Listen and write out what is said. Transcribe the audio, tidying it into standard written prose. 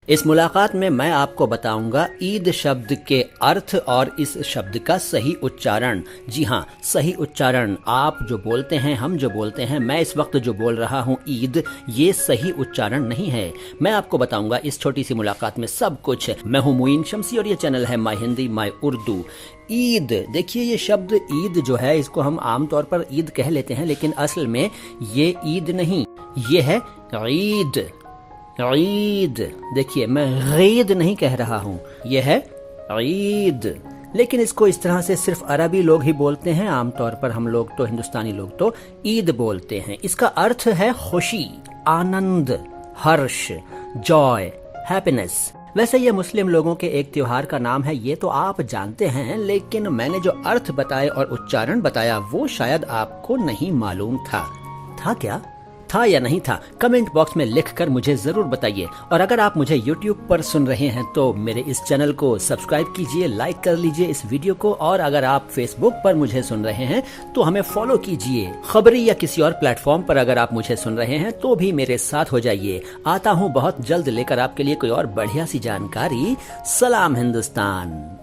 इस मुलाकात में मैं आपको बताऊंगा ईद शब्द के अर्थ और इस शब्द का सही उच्चारण। जी हाँ, सही उच्चारण। आप जो बोलते हैं, हम जो बोलते हैं, मैं इस वक्त जो बोल रहा हूँ ईद, ये सही उच्चारण नहीं है। मैं आपको बताऊंगा इस छोटी सी मुलाकात में सब कुछ। मैं हूँ मुईन शम्सी और ये चैनल है माई हिंदी माई उर्दू। ईद, देखिए ये शब्द ईद जो है इसको हम आमतौर पर ईद कह लेते हैं, लेकिन असल में ये ईद नहीं, ये है ईद। ईद, देखिए मैं गीद नहीं कह रहा हूँ, यह है ईद। लेकिन इसको इस तरह से सिर्फ अरबी लोग ही बोलते हैं। आमतौर पर हम लोग तो, हिंदुस्तानी लोग तो ईद बोलते हैं। इसका अर्थ है खुशी, आनंद, हर्ष, जॉय, हैप्पीनेस। वैसे ये मुस्लिम लोगों के एक त्योहार का नाम है, ये तो आप जानते हैं, लेकिन मैंने जो अर्थ बताए और उच्चारण बताया वो शायद आपको नहीं मालूम था। था क्या? था या नहीं था? कमेंट बॉक्स में लिखकर मुझे जरूर बताइए। और अगर आप मुझे YouTube पर सुन रहे हैं तो मेरे इस चैनल को सब्सक्राइब कीजिए, लाइक कर लीजिए इस वीडियो को। और अगर आप Facebook पर मुझे सुन रहे हैं तो हमें फॉलो कीजिए। खबरी या किसी और प्लेटफॉर्म पर अगर आप मुझे सुन रहे हैं तो भी मेरे साथ हो जाइए। आता हूँ बहुत जल्द लेकर आपके लिए कोई और बढ़िया सी जानकारी। सलाम हिंदुस्तान।